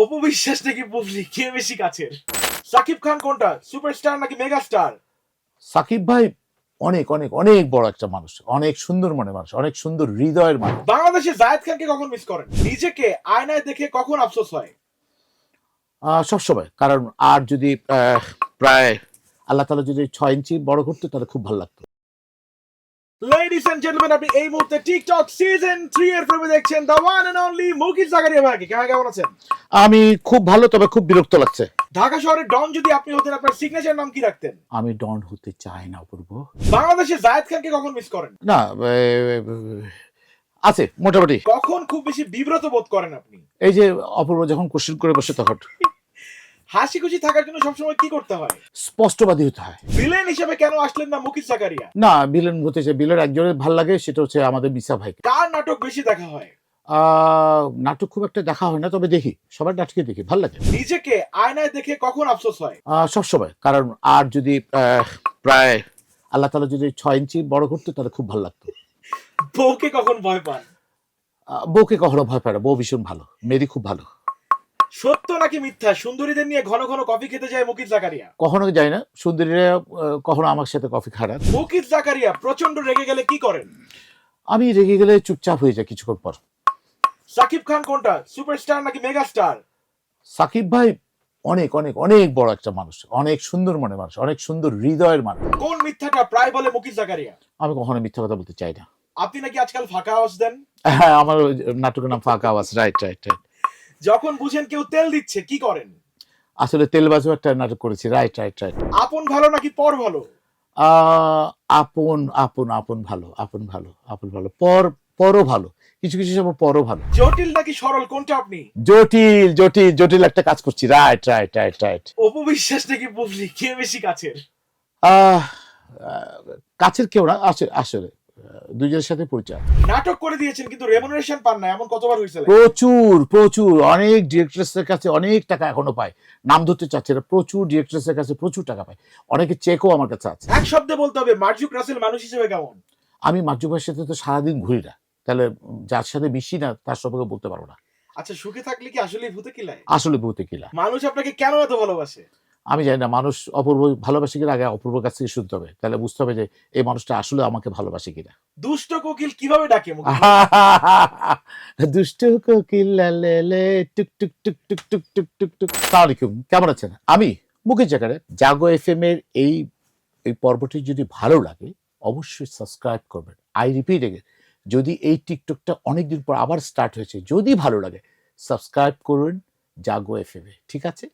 অপু বিশ্বাস নাকি বুবলি কে বেশি কাছের? সাকিব খান কোনটা, সুপারস্টার নাকি মেগাস্টার? সাকিব ভাই অনেক অনেক অনেক বড় একটা মানুষ, অনেক সুন্দর মনের মানুষ, অনেক সুন্দর হৃদয়ের মানুষ। বাংলাদেশে জায়েদ খানকে কখন মিস করেন? নিজেকে আয়নায় দেখে কখন আফসোস হয়? সবসময়, কারণ আর যদি প্রায় আল্লাহ তাআলা যদি 6 ইঞ্চি বড় করতো তাহলে খুব ভালো লাগতো। লেডিস এন্ড জেন্টলম্যান, আপনি এই মুহূর্তে টিকটক সিজন 3 এর প্রেমে দেখছেন the one and only Mukit Zakaria ভাইকে। কেমন আছেন? আমি খুব ভালো, তবে খুব বিরক্ত লাগছে। ঢাকা শহরের ডন যদি আপনি হতেন, আপনার সিগনেচার নাম কি রাখতেন? আমি ডন হতে চাই না অপূর্ব। বাংলাদেশে জায়েদ খানকে কখন মিস করেন? না, আছে মোটামুটি। কখন খুব বেশি বিব্রত বোধ করেন আপনি? এই যে অপূর্ব যখন কোশ্চেন করে বসে তখন হাসি খুশি থাকার জন্য সবসময় কি করতে হয়? স্পষ্টবাদী হতে হয়। ভিলেন হিসেবে কেন আসলেন না মুকিত জাকারিয়া? না, ভিলেন হতে চাই, ভিলেন একজনের ভাল লাগে, সেটা হচ্ছে আমাদের মিসা ভাইকে। কার নাটক বেশি দেখা হয়? নাটক খুব একটা দেখা হয় না, তবে দেখি, সবার নাটকে দেখি, ভাল লাগে। নিজেকে আয়নায় দেখে কখন আফসোস হয়? সবসময়, কারণ আর যদি প্রায় আল্লাহ তাআলা যদি 6 ইঞ্চি বড় করতো তাহলে খুব ভালো লাগতো। বউকে কখন ভয় পান? বউকে কখনো ভয় পায় না, বউ ভীষণ ভালো, মেরি খুব ভালো। সত্য নাকি মিথ্যা সুন্দরীদের নিয়ে ঘন ঘন কফি খেতে যায় মুকিত জাকারিয়া? কখনো যাই না, সুন্দরীরা কখনো আমার সাথে কফি খায় না। মুকিত জাকারিয়া প্রচন্ড রেগে গেলে কি করেন? আমি রেগে গেলে চুপচাপ হয়ে যায় কিছুক্ষণ পর। সাকিব খান কোনটা, সুপারস্টার নাকি মেগাস্টার? সাকিব ভাই অনেক অনেক অনেক বড় একটা মানুষ, অনেক সুন্দর মনের মানুষ, অনেক সুন্দর হৃদয়ের মানুষ। কোন মিথ্যাটা প্রায় বলে মুকিত জাকারিয়া? আমি কখনো মিথ্যা কথা বলতে চাই না। আপনি নাকি আজকাল ফাঁকা আওয়াজ দেন? হ্যাঁ, আমার ওই নাটকের নাম ফাঁকা আওয়াজ। Right right right. যখন বুঝেন কেউ তেল দিচ্ছে কি করেন? আসলে তেলবাজু একটা নাটক করেছি। Right right right. আপন ভালো নাকি পর ভালো? আপন আপন আপন ভালো, আপন ভালো, আপন ভালো, পর পরও ভালো, কিছু কিছু সময় পরও ভালো। জটিল নাকি সরল কোনটা আপনি? জটিল জটিল জটিল একটা কাজ করছি। Right right right right. Apu Biswas নাকি বুবলি কে বেশি কাছের? আহ আহ, কাছের কেউ না, আসলে দুইজনের সাথে পরিচয়। নাটক করে দিয়েছেন কিন্তু রেমুনারেশন পান না, এমন কতবার হয়েছে? প্রচুর প্রচুর, অনেক ডিরেক্টরসের কাছে অনেক টাকা এখনো পায়, নাম ধরতে চাচ্ছে না, প্রচুর ডিরেক্টরসের কাছে প্রচুর টাকা পায়, অনেকে চেকও আমার কাছে আছে। এক শব্দে বলতে হবে মার্জুক রাসেল মানুষ হিসেবে কেমন? আমি মার্জুক ভাইয়ের সাথে তো সারাদিন ঘুরি না, তাহলে যার সাথে মিশি না তার সম্পর্কে বলতে পারবো না। আচ্ছা, সুখে থাকলে কি আসলে ভূতে কিলায়? আসলে বলতে কিলা মানুষ আপনাকে কেন এত ভালোবাসে? আমি জানি না, মানুষ অপূর্ব ভালোবাসে কিনা আগে অপূর্বর কাছ থেকে শুনতে হবে, তাহলে বুঝতে হবে যে এই মানুষটা আসলে আমাকে ভালোবাসে কিনা। দুষ্ট কোকিল কিভাবে ডাকে মুকিত? দুষ্ট কোকিল লালেলে টুক টুক টুক টুক টুক টুক টুক টুক। আসসালামু আলাইকুম, কেমন আছেন? আমি মুকিত জাকারিয়া। জাগো এফএম এর এই এই পর্বটি যদি ভালো লাগে অবশ্যই সাবস্ক্রাইব করবেন। আই রিপিট এগেন, যদি এই টিকটকটা অনেকদিন পর আবার স্টার্ট হয়েছে, যদি ভালো লাগে সাবস্ক্রাইব করুন জাগো এফএম এ, ঠিক আছে?